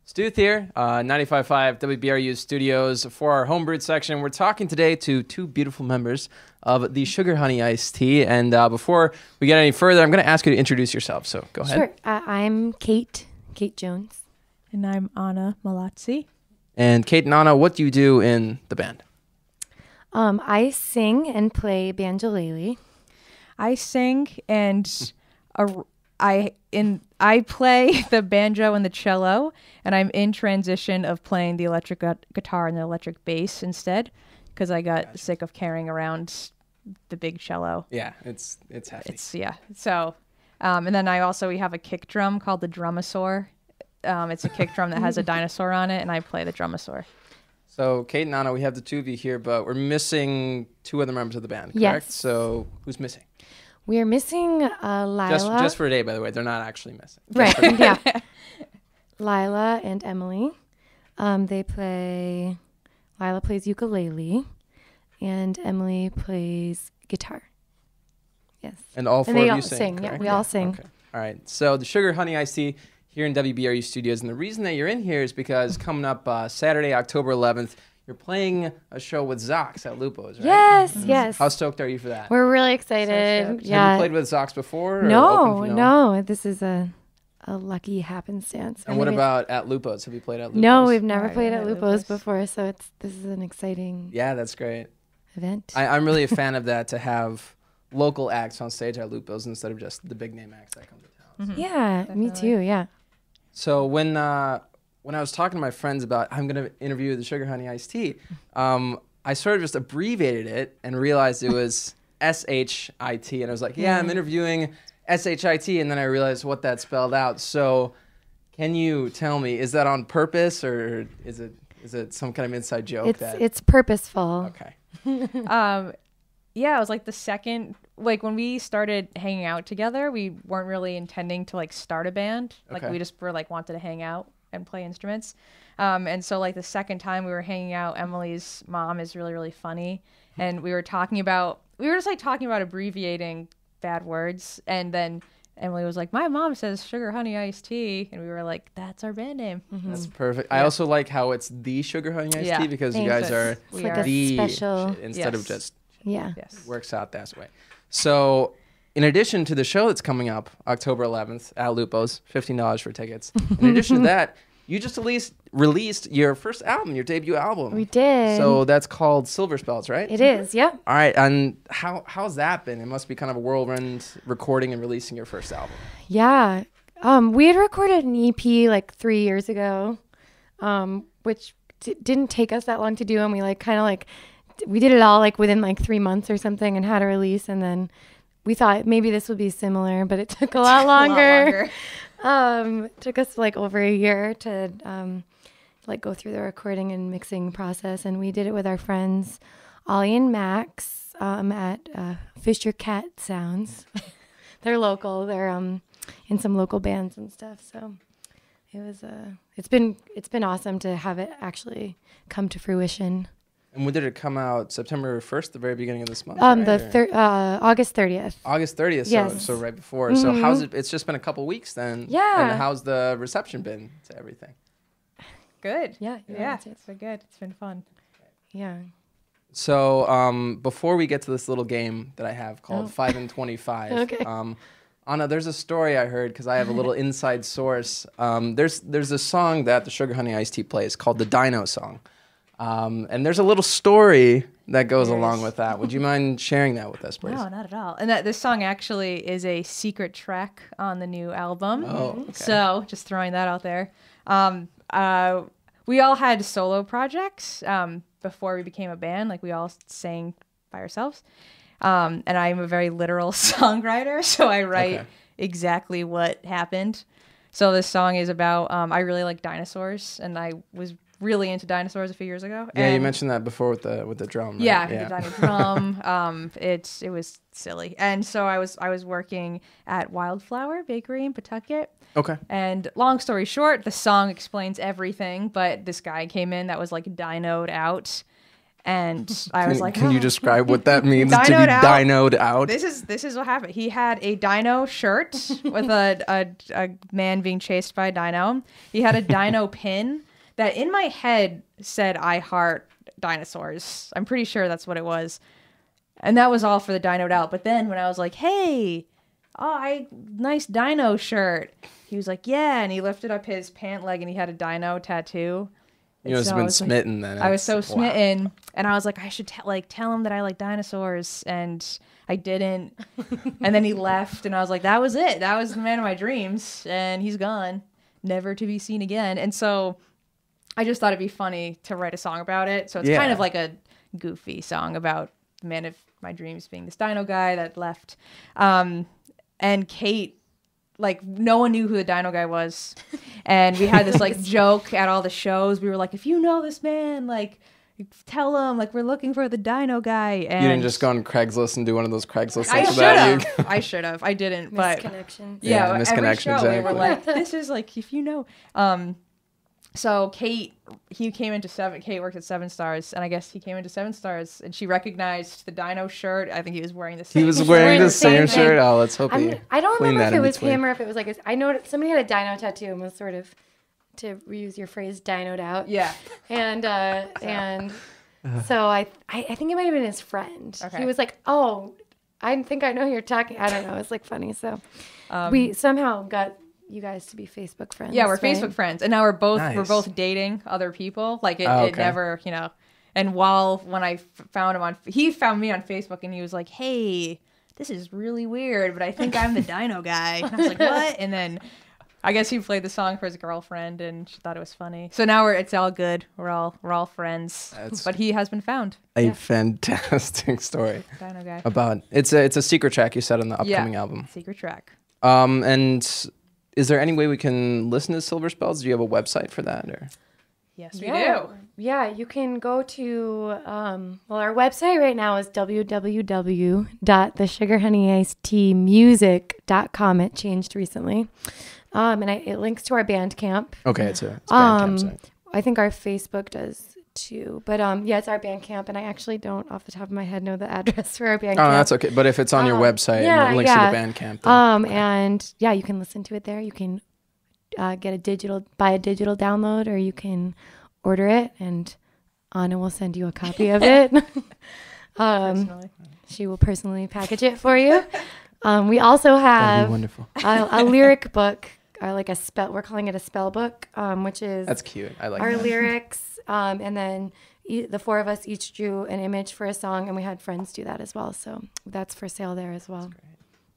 Stuth here, 95.5 WBRU Studios for our Homebrew section. We're talking today to two beautiful members of the Sugar Honey Iced Tea. And before we get any further, I'm going to ask you to introduce yourself. So go ahead. Sure. I'm Kate Jones. And I'm Anna Malazzi. And Kate and Anna, what do you do in the band? I sing and play banjolele. I sing and I play the banjo and the cello, and I'm in transition of playing the electric guitar and the electric bass instead, because I got sick of carrying around the big cello. Yeah, it's heavy. So, and then we have a kick drum called the drumosaur. It's a kick drum that has a dinosaur on it, and I play the drumosaur. So Kate and Anna, we have the two of you here, but we're missing two other members of the band, correct? Yes. So who's missing? We are missing Lila. Just for today, by the way. They're not actually missing. Right, yeah. Lila and Emily. Lila plays ukulele, and Emily plays guitar. Yes. And all four of you sing, Yeah, correct? we all sing. Okay. All right. So the Sugar Honey Iced Tea here in WBRU Studios. And the reason that you're in here is because coming up Saturday, October 11th, you're playing a show with Zox at Lupo's, right? Yes, yes. How stoked are you for that? We're really excited. So yeah. Have you played with Zox before? No. This is a lucky happenstance. And what about at Lupo's? Have you played at Lupo's? No, we've never Right, played at at Lupo's Lupo's. before, so this is an exciting Yeah, that's great. event. I'm really a fan of that, to have local acts on stage at Lupo's instead of just the big name acts that come to town. Yeah, me too. Yeah. So when I was talking to my friends about I'm going to interview the Sugar Honey Iced Tea, I sort of just abbreviated it and realized it was S-H-I-T. And I was like, yeah, I'm interviewing S-H-I-T. And then I realized what that spelled out. So can you tell me, is that on purpose, or is it some kind of inside joke? It's purposeful. Okay. Yeah, it was like the second, like when we started hanging out together, we weren't really intending to like start a band. Like Okay. we just were like wanted to hang out and play instruments. And so like the second time we were hanging out, Emily's mom is really, really funny. And we were talking about abbreviating bad words. And then Emily was like, my mom says Sugar Honey Iced Tea. And we were like, that's our band name. That's perfect. I also like how it's the Sugar Honey Iced Yeah. Tea, because you Thanks. guys are It's like a the special. shit instead of Yes. just Yeah. Yes. works out that way. So in addition to the show that's coming up October 11th at Lupo's, $15 for tickets. In addition to that, you just released your first album, your debut album. We did. So that's called Silver Spells, right? It is. Yep. All right. And how's that been? It must be kind of a whirlwind, recording and releasing your first album. Yeah. We had recorded an EP like 3 years ago, which didn't take us that long to do, and we did it all like within like 3 months or something, and had a release. And then we thought maybe this would be similar, but it took a lot longer. It took us like over a year to like go through the recording and mixing process, and we did it with our friends Ollie and Max at Fisher Cat Sounds. They're local. They're in some local bands and stuff. So it was it's been awesome to have it actually come to fruition. And when did it come out? September 1st, the very beginning of this month? August 30th. August 30th, Yes. so right before. So how's it? It's just been a couple weeks then. Yeah. And how's the reception been to everything? Good. Yeah. Yeah, it's been good. It's been fun. Yeah. So before we get to this little game that I have called 5 and 25, Okay. Anna, there's a story I heard, because I have a little inside source. There's a song that the Sugar Honey Iced Tea plays called the Dino Song. And there's a little story that goes along with that. Would you mind sharing that with us, please? No, not at all. And this song actually is a secret track on the new album. Oh, okay. So just throwing that out there. We all had solo projects before we became a band. Like we all sang by ourselves. And I'm a very literal songwriter, so I write exactly what happened. So this song is about, I really like dinosaurs, and I was really into dinosaurs a few years ago. Yeah, you And- mentioned that before with the drum. Right? Yeah, the dino drum. It was silly, and so I was working at Wildflower Bakery in Pawtucket. Okay. And long story short, the song explains everything, but this guy came in that was like dinoed out, And I was like, can you describe what that means to be Dinoed out. dinoed out? This is what happened. He had a dino shirt with a man being chased by a dino. He had a dino pin that in my head said "I heart dinosaurs." I'm pretty sure that's what it was. And that was all for the dinoed out. But then when I was like, "Hey, nice dino shirt," he was like, "Yeah," and he lifted up his pant leg and he had a dino tattoo. You must have been smitten then. I was so smitten, and I was like, I should tell him that I like dinosaurs, and I didn't. And then he left, and I was like, that was it. That was the man of my dreams, and he's gone, never to be seen again. And so I just thought it'd be funny to write a song about it. So it's kind of like a goofy song about the man of my dreams being this dino guy that left. And Kate, like, no one knew who the dino guy was. And we had this, like, joke at all the shows. We were like, if you know this man, like, tell him, like, we're looking for the dino guy. And you didn't just go on Craigslist and do one of those Craigslist I things should about you? have. I should have. I didn't. But Misconnection. yeah, every misconnection, show exactly. we were like, this is, like, if you know. So Kate worked at Seven Stars, and I guess he came into Seven Stars, and she recognized the dino shirt. I think he was wearing the same. He was wearing the same shirt. Oh, let's hope he. I don't cleaned remember that if it in was between. him or if it was like I know somebody had a dino tattoo and was sort of, to reuse your phrase, dinoed out. Yeah. And so I think it might have been his friend. Okay. He was like, "Oh, I think I know who you're talking." I don't know. It's like funny. So we somehow got you guys to be Facebook friends. Yeah, we're right? Facebook friends, and now we're Nice. both dating other people. Like it okay. never, you know. And when I found him he found me on Facebook, and he was like, "Hey, this is really weird, but I think I'm the dino guy." And I was like, "What?" And then I guess he played the song for his girlfriend, and she thought it was funny. So now it's all good. We're all friends. But he has been found. A fantastic story Dino guy. about it's a secret track you said on the upcoming album. Secret track. And is there any way we can listen to Silver Spells? Do you have a website for that? Or? Yes, we do. Yeah, you can go to, our website right now is www.thesugarhoneyicedteamusic.com. It changed recently. And it links to our Bandcamp. Okay, it's a Bandcamp site. I think our Facebook does too. But it's our Bandcamp, and I actually don't off the top of my head know the address for our Bandcamp. Oh, that's okay. But if it's on your website and it links to the Bandcamp. Then, and yeah, you can listen to it there. You can buy a digital download, or you can order it, and Anna will send you a copy of it. Personally. She will personally package it for you. We also have wonderful. a lyric book, we're calling it a spell book, which is That's cute. I like our that. lyrics, and then the four of us each drew an image for a song, and we had friends do that as well. So that's for sale there as well.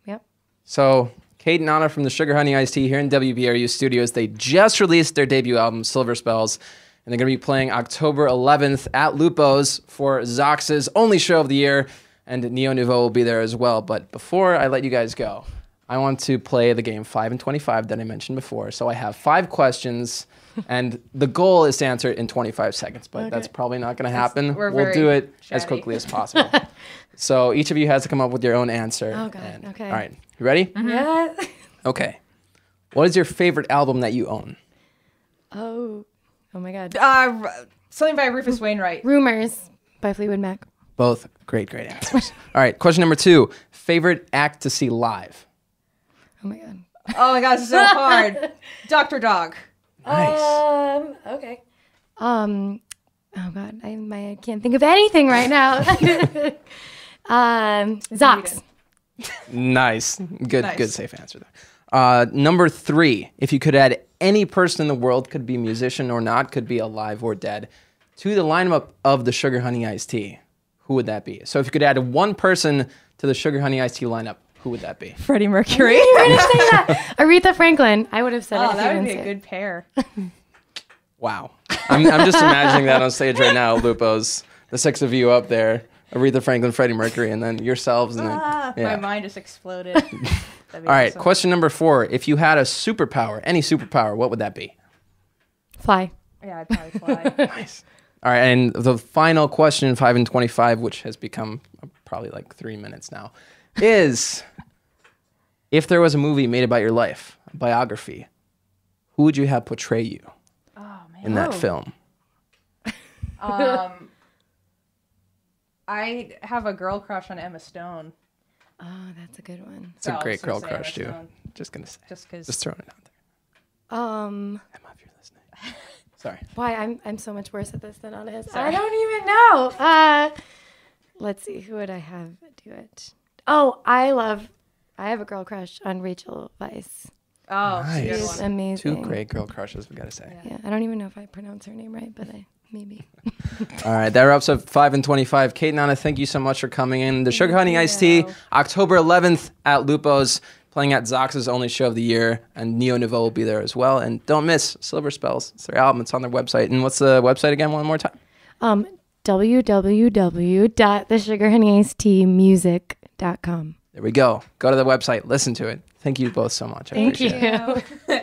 Yep. So Kate and Anna from the Sugar Honey Iced Tea here in WBRU Studios. They just released their debut album, Silver Spells, and they're going to be playing October 11th at Lupo's for Zox's only show of the year, and Neo Nouveau will be there as well. But before I let you guys go, I want to play the game 5 and 25 that I mentioned before. So I have 5 questions, and the goal is to answer it in 25 seconds, but that's probably not going to happen. We'll do it as quickly as possible. So each of you has to come up with your own answer. Oh, God. Okay. All right. You ready? Mm-hmm. Yeah. Okay. What is your favorite album that you own? Oh my God. Something by Rufus Wainwright. Rumors by Fleetwood Mac. Both great answers. All right. Question number 2. Favorite act to see live? Oh my God. Oh my God, this is so hard. Dr. Dog. Nice. Okay. Oh God, I can't think of anything right now. Zox. Nice. Good Nice. safe answer there. Number 3. If you could add any person in the world, could be musician or not, could be alive or dead, to the lineup of the Sugar Honey Iced Tea, who would that be? So if you could add one person to the Sugar Honey Iced Tea lineup, who would that be? Freddie Mercury. You were gonna say that. Aretha Franklin. I would have said it. Oh, if you that would didn't be say a it. good pair. Wow. I'm just imagining that on stage right now, Lupo's, the 6 of you up there, Aretha Franklin, Freddie Mercury, and then yourselves. And then, My mind just exploded. That'd be All right, awesome. question number 4. If you had a superpower, any superpower, what would that be? Fly. Yeah, I'd probably fly. Nice. All right, and the final question, 5 and 25, which has become probably like 3 minutes now, is if there was a movie made about your life, a biography, who would you have portray you in that film? I have a girl crush on Emma Stone. Oh, that's a good one. It's a great girl crush too. Just gonna say. Just throwing it out there. Emma, if you're listening. Sorry. Why I'm so much worse at this than on is. I don't even know. Let's see. Who would I have do it? Oh, I have a girl crush on Rachel Weisz. Oh, nice. She's amazing. Two great girl crushes, we gotta say. Yeah, I don't even know if I pronounce her name right, but maybe. All right, that wraps up 5 and 25. Kate and Anna, thank you so much for coming in. The Sugar Honey Iced Tea, October 11th at Lupo's, playing at Zox's only show of the year, and Neo Nouveau will be there as well. And don't miss Silver Spells. It's their album. It's on their website. And what's the website again? One more time. www.thesugarhoneyicedteamusic.com. There we go. Go to the website. Listen to it. Thank you both so much. I Thank appreciate it. you.